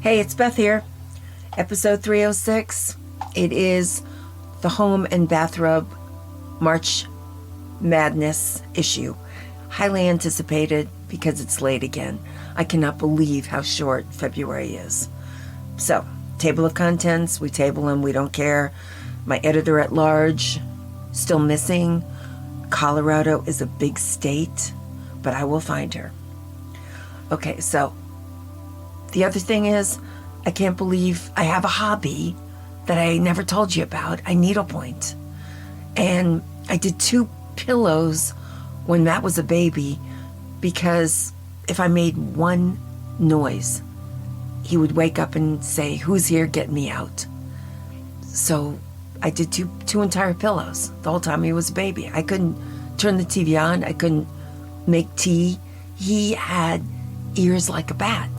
Hey, it's Beth here. Episode 306. It is the Home and Bathrobe March Madness issue. Highly anticipated because it's late again. I cannot believe how short February is. So, table of contents, we table them, we don't care. My editor at large, still missing. Colorado is a big state, but I will find her. Okay, so the other thing is, I can't believe I have a hobby that I never told you about. I needlepoint. And I did 2 pillows when Matt was a baby because if I made one noise, he would wake up and say, "Who's here? Get me out." So I did two entire pillows the whole time he was a baby. I couldn't turn the TV on. I couldn't make tea. He had ears like a bat.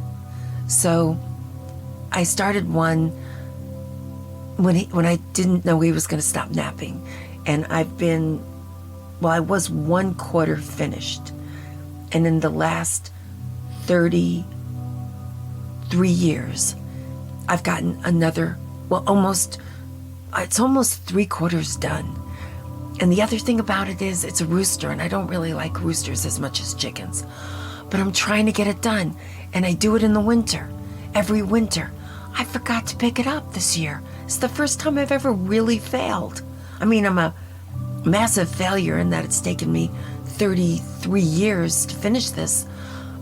So I started one when I didn't know he was going to stop napping. And I was 1/4 finished. And in the last 33 years, I've gotten another, it's almost 3/4 done. And the other thing about it is it's a rooster, and I don't really like roosters as much as chickens. But I'm trying to get it done, and I do it in the winter. Every winter. I forgot to pick it up this year. It's the first time I've ever really failed. I mean, I'm a massive failure in that it's taken me 33 years to finish this.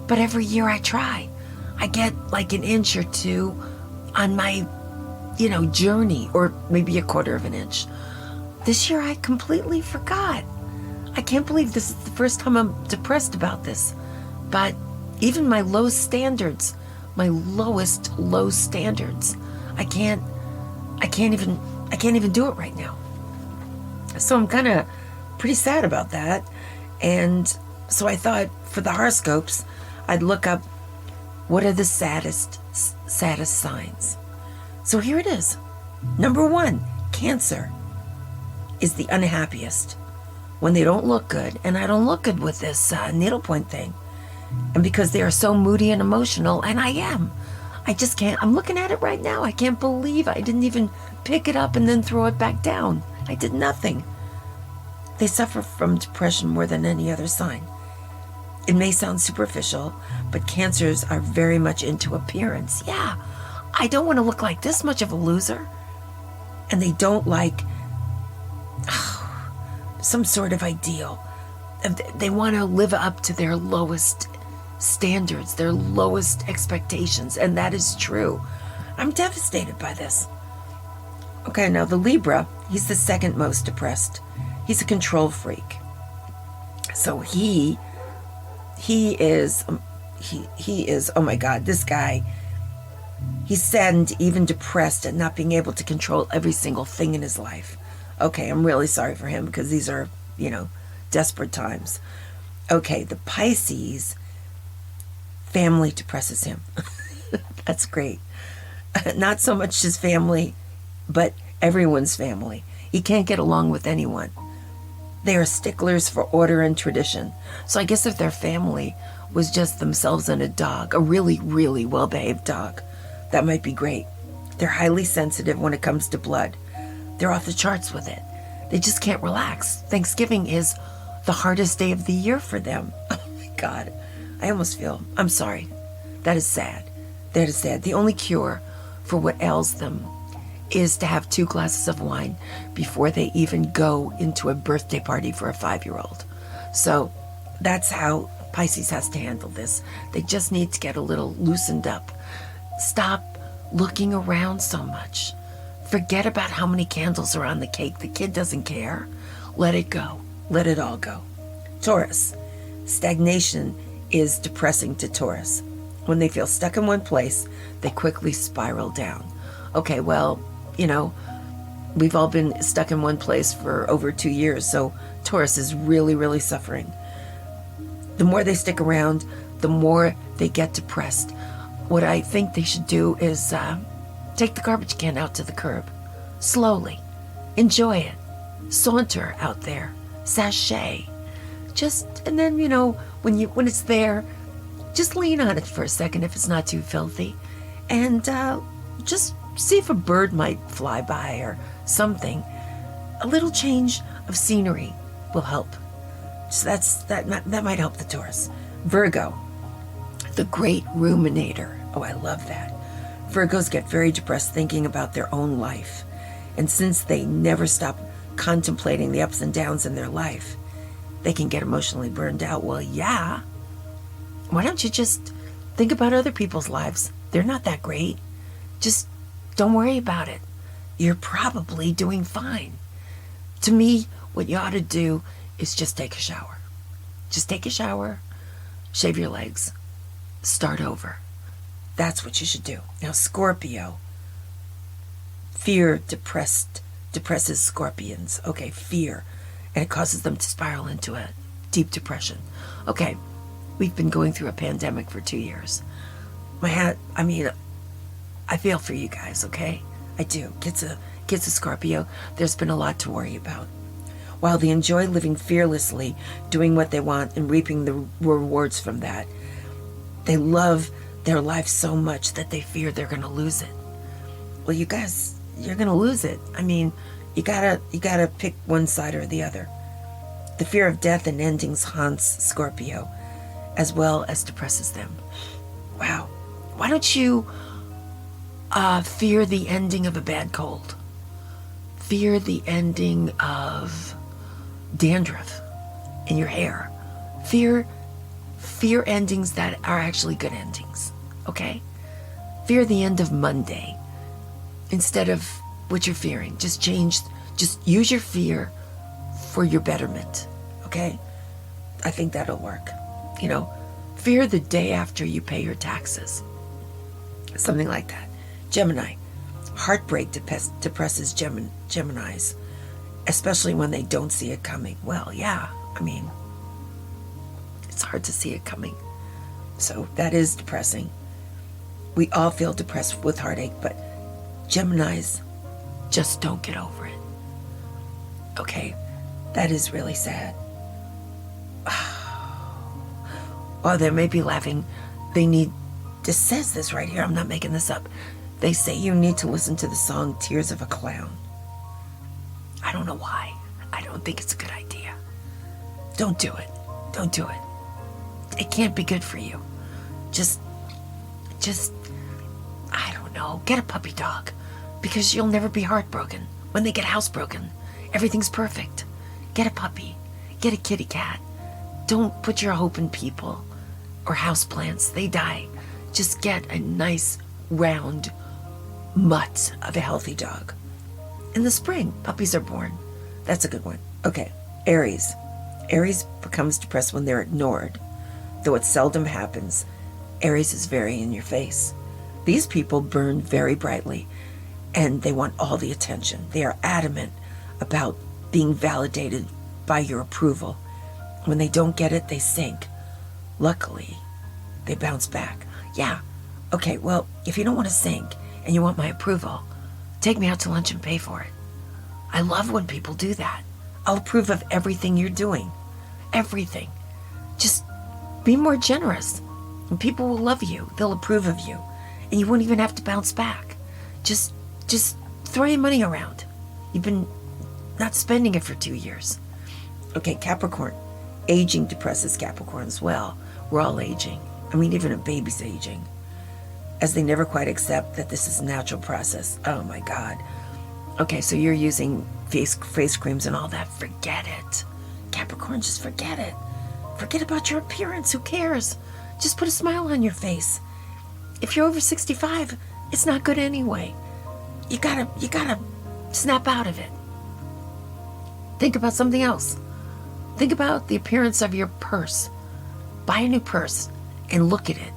But every year I try. I get like an inch or two on my, journey, or maybe 1/4 of an inch. This year I completely forgot. I can't believe this is the first time I'm depressed about this. But even my lowest low standards, I can't even do it right now. So I'm kind of pretty sad about that. And so I thought for the horoscopes, I'd look up what are the saddest signs. So here it is. Number 1, Cancer is the unhappiest when they don't look good. And I don't look good with this needlepoint thing. And because they are so moody and emotional, and I am. I just can't. I'm looking at it right now. I can't believe I didn't even pick it up and then throw it back down. I did nothing. They suffer from depression more than any other sign. It may sound superficial, but Cancers are very much into appearance. Yeah, I don't want to look like this much of a loser. And they don't like some sort of ideal. They want to live up to their lowest standards, their lowest expectations, and that is true. I'm devastated by this. Okay, now the Libra, he's the second most depressed. He's a control freak. So he is, oh my God, this guy, he's saddened, even depressed at not being able to control every single thing in his life. Okay, I'm really sorry for him because these are, desperate times. Okay, the Pisces, family depresses him. That's great. Not so much his family, but everyone's family. He can't get along with anyone. They are sticklers for order and tradition. So I guess if their family was just themselves and a dog, a really, really well-behaved dog, that might be great. They're highly sensitive when it comes to blood. They're off the charts with it. They just can't relax. Thanksgiving is the hardest day of the year for them. Oh my God. I'm sorry. That is sad. That is sad. The only cure for what ails them is to have 2 glasses of wine before they even go into a birthday party for a 5-year-old. So that's how Pisces has to handle this. They just need to get a little loosened up. Stop looking around so much. Forget about how many candles are on the cake. The kid doesn't care. Let it go. Let it all go. Taurus. Stagnation is depressing to Taurus. When they feel stuck in one place, they quickly spiral down. Okay, well, we've all been stuck in one place for over 2 years, so Taurus is really, really suffering. The more they stick around, the more they get depressed. What I think they should do is take the garbage can out to the curb. Slowly. Enjoy it. Saunter out there. Sashay. And then, when it's there, just lean on it for a second if it's not too filthy. and just see if a bird might fly by or something. A little change of scenery will help. So that might help the Taurus. Virgo, the great ruminator. Oh, I love that. Virgos get very depressed thinking about their own life. And since they never stop contemplating the ups and downs in their life, they can get emotionally burned out. Well, yeah. Why don't you just think about other people's lives? They're not that great. Just don't worry about it. You're probably doing fine. To me, what you ought to do is just take a shower. Just take a shower, shave your legs, start over. That's what you should do. Now, Scorpio. Fear depresses scorpions. Okay, fear. And it causes them to spiral into a deep depression. Okay, we've been going through a pandemic for 2 years. I feel for you guys, okay? I do. Kids a Scorpio, there's been a lot to worry about. While they enjoy living fearlessly, doing what they want, and reaping the rewards from that, they love their life so much that they fear they're going to lose it. Well, you guys, you're going to lose it. I mean, you gotta pick one side or the other. The fear of death and endings haunts Scorpio, as well as depresses them. Wow. Why don't you fear the ending of a bad cold? Fear the ending of dandruff in your hair. Fear endings that are actually good endings, okay? Fear the end of Monday instead of what you're fearing. Just use your fear for your betterment, okay? I think that'll work. Fear the day after you pay your taxes. Something like that. Gemini. Heartbreak depresses Geminis, especially when they don't see it coming. Well, yeah, it's hard to see it coming. So that is depressing. We all feel depressed with heartache, but Geminis just don't get over it. Okay, that is really sad. Oh, they may be laughing. This says this right here. I'm not making this up. They say you need to listen to the song Tears of a Clown. I don't know why. I don't think it's a good idea. Don't do it. Don't do it. It can't be good for you. Just, I don't know, get a puppy dog, because you'll never be heartbroken. When they get housebroken, everything's perfect. Get a puppy. Get a kitty cat. Don't put your hope in people or houseplants. They die. Just get a nice, round mutt of a healthy dog. In the spring, puppies are born. That's a good one. Okay, Aries. Aries becomes depressed when they're ignored. Though it seldom happens, Aries is very in your face. These people burn very brightly, and they want all the attention. They are adamant about being validated by your approval. When they don't get it, they sink. Luckily, they bounce back. Yeah, okay, well, if you don't want to sink and you want my approval, take me out to lunch and pay for it. I love when people do that. I'll approve of everything you're doing. Everything. Just be more generous, and people will love you. They'll approve of you, and you won't even have to bounce back. Just throw your money around. You've been not spending it for 2 years. Okay, Capricorn. Aging depresses Capricorns. Well, we're all aging. Even a baby's aging. As they never quite accept that this is a natural process. Oh my God. Okay, so you're using face creams and all that. Forget it. Capricorn, just forget it. Forget about your appearance. Who cares? Just put a smile on your face. If you're over 65, it's not good anyway. You gotta snap out of it. Think about something else. Think about the appearance of your purse. Buy a new purse and look at it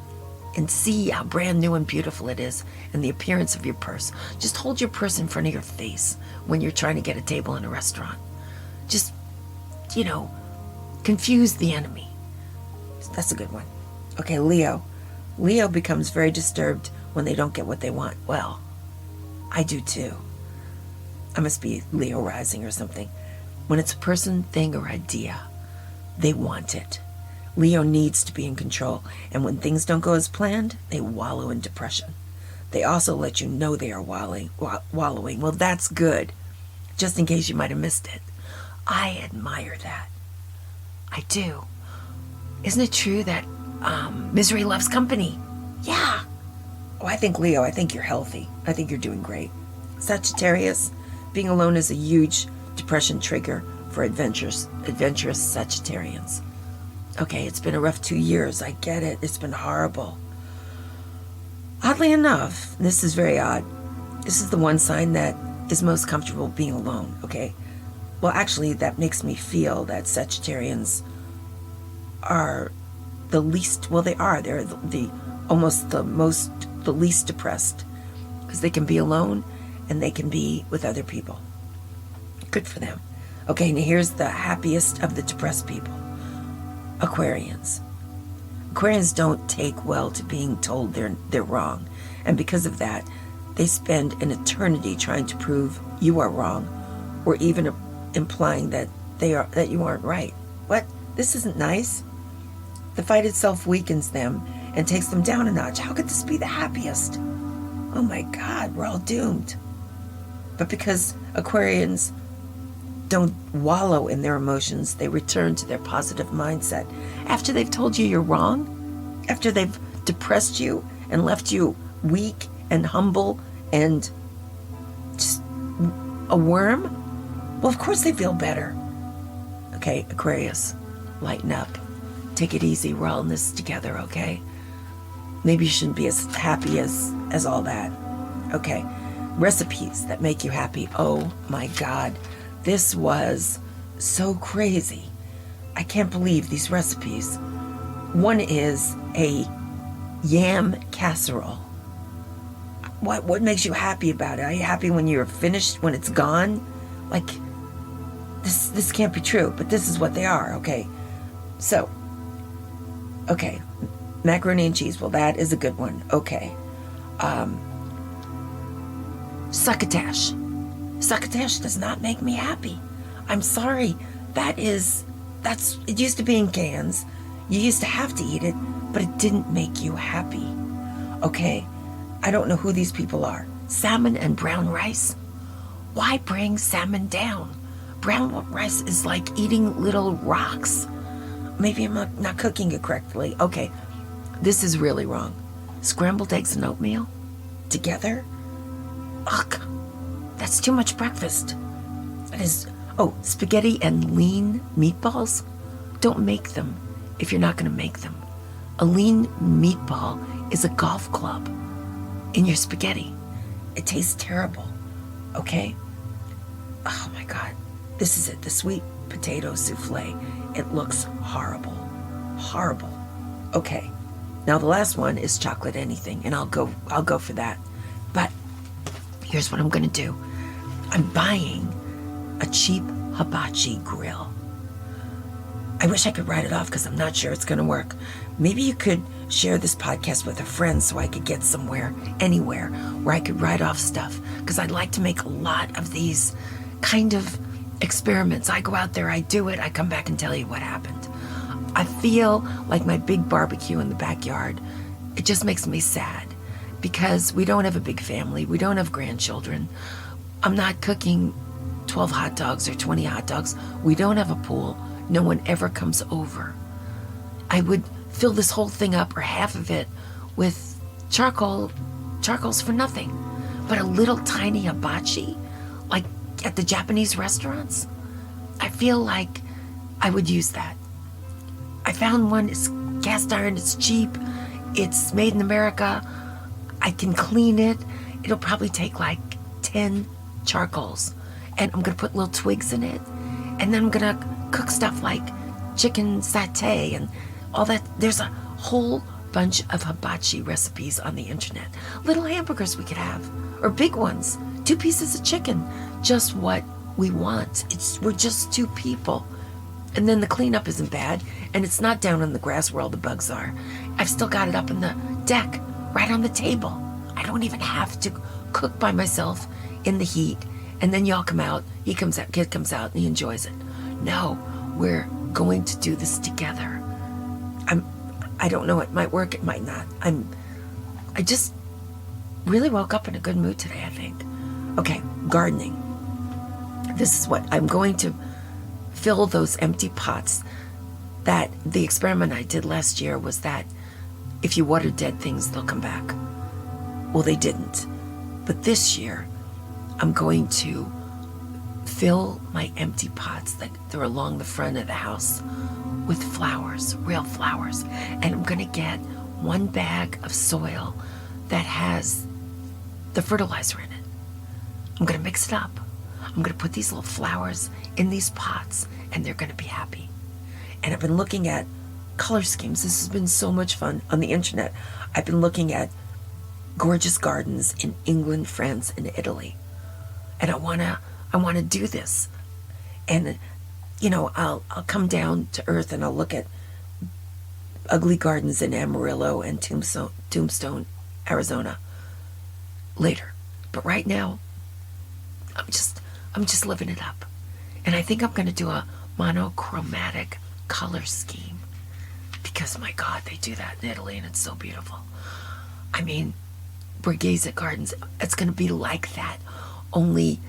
and see how brand new and beautiful it is, and the appearance of your purse. Just hold your purse in front of your face when you're trying to get a table in a restaurant. Just, confuse the enemy. That's a good one. Okay, Leo. Leo becomes very disturbed when they don't get what they want. Well, I do too. I must be Leo rising or something. When it's a person, thing, or idea, they want it. Leo needs to be in control, and when things don't go as planned, they wallow in depression. They also let you know they are wallowing. Well, that's good, just in case you might have missed it. I admire that. I do. Isn't it true that misery loves company? Yeah. Oh, I think, Leo, I think you're healthy. I think you're doing great. Sagittarius, being alone is a huge depression trigger for adventurous Sagittarians. Okay, it's been a rough 2 years. I get it. It's been horrible. Oddly enough, this is very odd. This is the one sign that is most comfortable being alone, okay? Well, actually, that makes me feel that Sagittarians are the least, well, they are. They're the least depressed, because they can be alone and they can be with other people. Good for them. Okay, now here's the happiest of the depressed people. Aquarians. Aquarians don't take well to being told they're wrong, and because of that, they spend an eternity trying to prove you are wrong, or even implying that you aren't right. What? This isn't nice. The fight itself weakens them and takes them down a notch. How could this be the happiest? Oh my God, we're all doomed. But because Aquarians don't wallow in their emotions, they return to their positive mindset. After they've told you you're wrong, after they've depressed you and left you weak and humble and just a worm, well, of course they feel better. Okay, Aquarius, lighten up. Take it easy. We're all in this together, okay? Maybe you shouldn't be as happy as all that. Okay, recipes that make you happy. Oh my God, this was so crazy. I can't believe these recipes. One is a yam casserole. What makes you happy about it? Are you happy when you're finished, when it's gone? Like, this can't be true, but this is what they are, okay? So, okay, macaroni and cheese. Well, that is a good one. Okay. Succotash. Succotash does not make me happy. I'm sorry. It used to be in cans. You used to have to eat it, but it didn't make you happy. Okay, I don't know who these people are. Salmon and brown rice? Why bring salmon down? Brown rice is like eating little rocks. Maybe I'm not cooking it correctly. Okay, this is really wrong. Scrambled eggs and oatmeal? Together? Ugh, that's too much breakfast. That is, spaghetti and lean meatballs? Don't make them if you're not going to make them. A lean meatball is a golf club in your spaghetti. It tastes terrible, okay? Oh my God, this is it, the sweet potato souffle. It looks horrible, horrible. Okay, now the last one is chocolate anything, and I'll go for that. But here's what I'm gonna do. I'm buying a cheap hibachi grill. I wish I could write it off because I'm not sure it's gonna work. Maybe you could share this podcast with a friend so I could get somewhere, anywhere, where I could write off stuff, because I'd like to make a lot of these kind of experiments. I go out there, I do it, I come back and tell you what happened. I feel like my big barbecue in the backyard, it just makes me sad because we don't have a big family, we don't have grandchildren. I'm not cooking 12 hot dogs or 20 hot dogs. We don't have a pool. No one ever comes over. I would fill this whole thing up, or half of it, with charcoals for nothing. But a little tiny hibachi, like at the Japanese restaurants, I feel like I would use that. I found one, it's cast iron, it's cheap, it's made in America, I can clean it. It'll probably take like 10 charcoals, and I'm gonna put little twigs in it, and then I'm gonna cook stuff like chicken satay and all that. There's a whole bunch of hibachi recipes on the internet. Little hamburgers we could have, or big ones, 2 pieces of chicken, just what we want. We're just 2 people. And then the cleanup isn't bad, and it's not down on the grass where all the bugs are. I've still got it up on the deck, right on the table. I don't even have to cook by myself in the heat, and then y'all come out, kid comes out, and he enjoys it. No, we're going to do this together. I don't know, it might work, it might not. really woke up in a good mood today, I think. Okay, gardening. This is what I'm going to fill those empty pots. That the experiment I did last year was that if you water dead things, they'll come back. Well, they didn't. But this year, I'm going to fill my empty pots that they're along the front of the house with flowers, real flowers. And I'm going to get 1 bag of soil that has the fertilizer in it. I'm going to mix it up. I'm going to put these little flowers in these pots, and they're going to be happy. And I've been looking at color schemes. This has been so much fun on the internet. I've been looking at gorgeous gardens in England, France, and Italy. And I wanna do this. And I'll come down to earth and I'll look at ugly gardens in Amarillo and Tombstone, Arizona later. But right now, I'm just living it up. And I think I'm gonna do a monochromatic color scheme, because my God, they do that in Italy and it's so beautiful. I mean, Borghese Gardens, it's going to be like that, only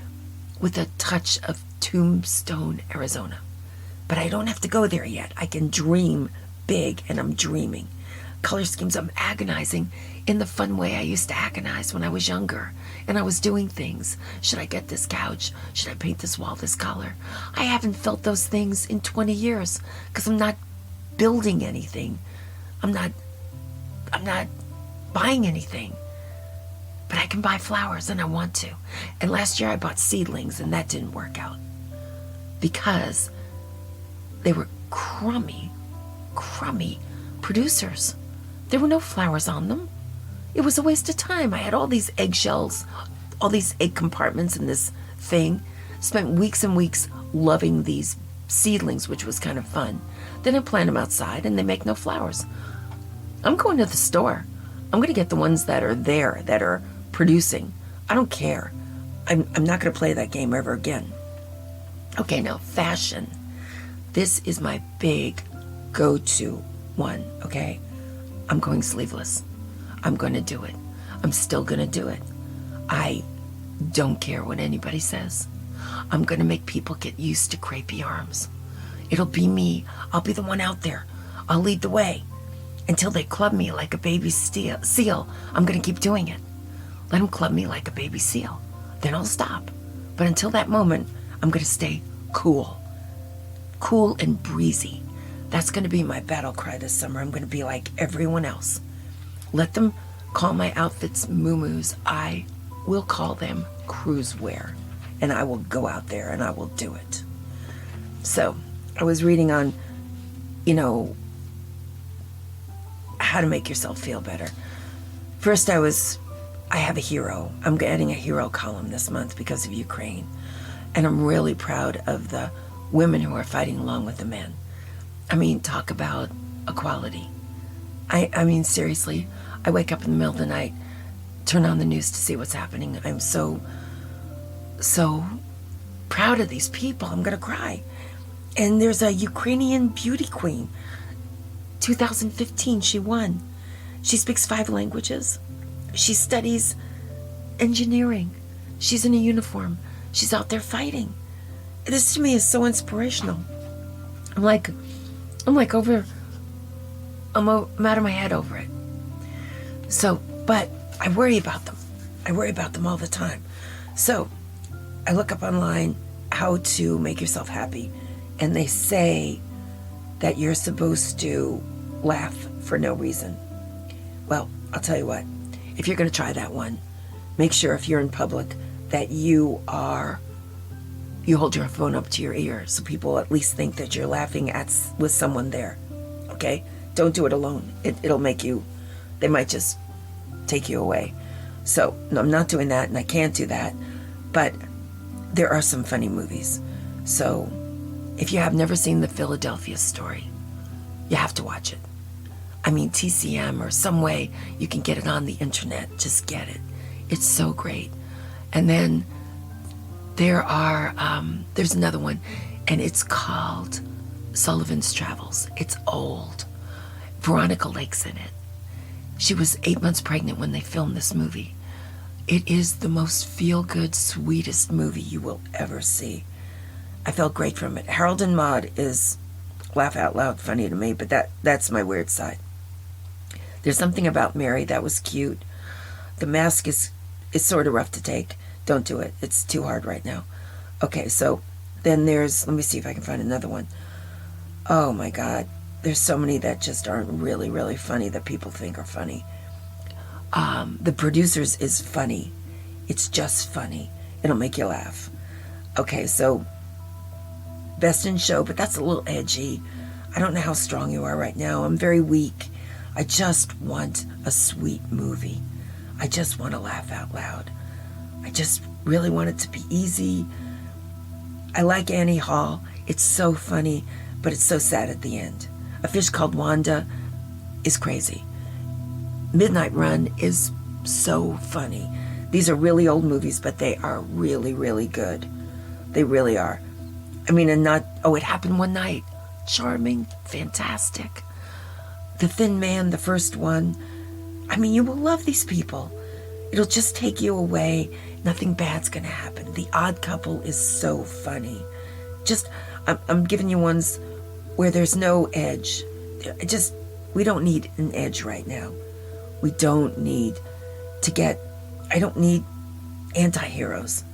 with a touch of Tombstone, Arizona. But I don't have to go there yet. I can dream big, and I'm dreaming. Color schemes, I'm agonizing in the fun way I used to agonize when I was younger. And I was doing things. Should I get this couch? Should I paint this wall this color? I haven't felt those things in 20 years because I'm not building anything. I'm not buying anything. But I can buy flowers, and I want to. And last year I bought seedlings, and that didn't work out because they were crummy producers. There were no flowers on them. It was a waste of time. I had all these eggshells, all these egg compartments in this thing. Spent weeks and weeks loving these seedlings, which was kind of fun. Then I plant them outside, and they make no flowers. I'm going to the store. I'm going to get the ones that are there, that are producing. I don't care. I'm not going to play that game ever again. Okay, now fashion. This is my big go-to one, okay? I'm going sleeveless. I'm going to do it. I'm still going to do it. I don't care what anybody says. I'm going to make people get used to crepey arms. It'll be me. I'll be the one out there. I'll lead the way. Until they club me like a baby seal, I'm going to keep doing it. Let them club me like a baby seal. Then I'll stop. But until that moment, I'm going to stay cool. Cool and breezy. That's going to be my battle cry this summer. I'm going to be like everyone else. Let them call my outfits muumuus. I will call them cruise wear. And I will go out there and I will do it. So, I was reading on, how to make yourself feel better. First, I have a hero. I'm getting a hero column this month because of Ukraine. And I'm really proud of the women who are fighting along with the men. I mean, talk about equality. I mean, seriously, I wake up in the middle of the night, turn on the news to see what's happening. I'm so proud of these people. I'm going to cry. And there's a Ukrainian beauty queen. 2015, she won. She speaks 5 languages. She studies engineering. She's in a uniform. She's out there fighting. This to me is so inspirational. I'm out of my head over it. So, but I worry about them. I worry about them all the time. So, I look up online how to make yourself happy. And they say that you're supposed to laugh for no reason. Well, I'll tell you what. If you're going to try that one, make sure if you're in public that you hold your phone up to your ear so people at least think that you're laughing with someone there. Okay? Don't do it alone. They might just take you away. So, no, I'm not doing that, and I can't do that. But there are some funny movies. So, if you have never seen the Philadelphia Story, you have to watch it. I mean, TCM or some way you can get it on the internet. Just get it. It's so great. And then there's another one, and it's called Sullivan's Travels. It's old. Veronica Lake's in it. She was 8 months pregnant when they filmed this movie. It is the most feel-good, sweetest movie you will ever see. I felt great from it. Harold and Maude is laugh out loud funny to me, but that's my weird side. There's something about Mary that was cute. The mask is sort of rough to take. Don't do it. It's too hard right now. Okay, so then let me see if I can find another one. Oh my God. There's so many that just aren't really, really funny that people think are funny. The Producers is funny. It's just funny. It'll make you laugh. Okay, so Best in Show, but that's a little edgy. I don't know how strong you are right now. I'm very weak. I just want a sweet movie. I just want to laugh out loud. I just really want it to be easy. I like Annie Hall. It's so funny, but it's so sad at the end. A Fish Called Wanda is crazy. Midnight Run is so funny. These are really old movies, but they are really, really good. They really are. I mean, and not, It Happened One Night. Charming, fantastic. The Thin Man, the first one. I mean, you will love these people. It'll just take you away. Nothing bad's gonna happen. The Odd Couple is so funny. I'm giving you ones where there's no edge. We don't need an edge right now. We don't need I don't need anti-heroes.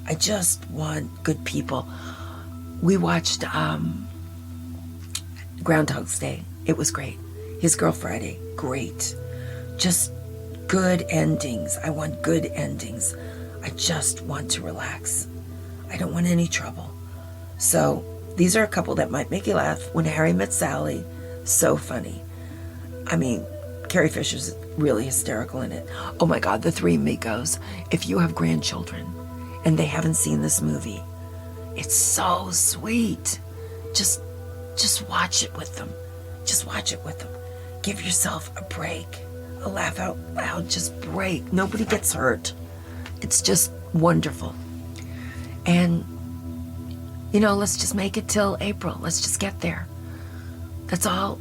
I just want good people. We watched Groundhog's Day. It was great. His Girl Friday, great. Just good endings. I want good endings. I just want to relax. I don't want any trouble. So these are a couple that might make you laugh. When Harry Met Sally, so funny. I mean, Carrie Fisher's really hysterical in it. Oh my God, The Three Amigos. If you have grandchildren and they haven't seen this movie, it's so sweet. Just watch it with them. Just watch it with them. Give yourself a break. A laugh out loud, just break. Nobody gets hurt. It's just wonderful. And, let's just make it till April. Let's just get there. That's all.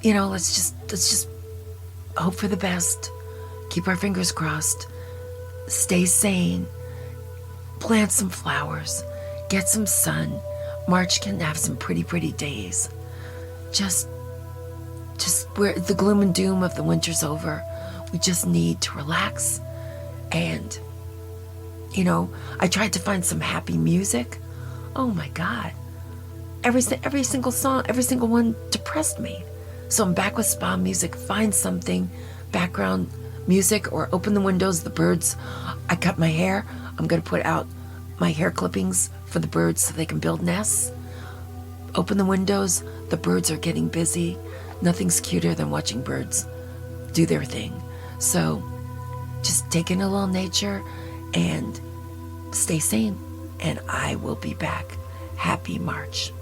Let's just hope for the best. Keep our fingers crossed. Stay sane. Plant some flowers. Get some sun. March can have some pretty, pretty days. Just where the gloom and doom of the winter's over, we just need to relax. And, I tried to find some happy music. Oh my God. Every single song, every single one depressed me. So I'm back with spa music. Find something, background music, or open the windows, the birds. I cut my hair. I'm going to put out my hair clippings for the birds so they can build nests. Open the windows. The birds are getting busy. Nothing's cuter than watching birds do their thing. So just take in a little nature and stay sane. And I will be back. Happy March.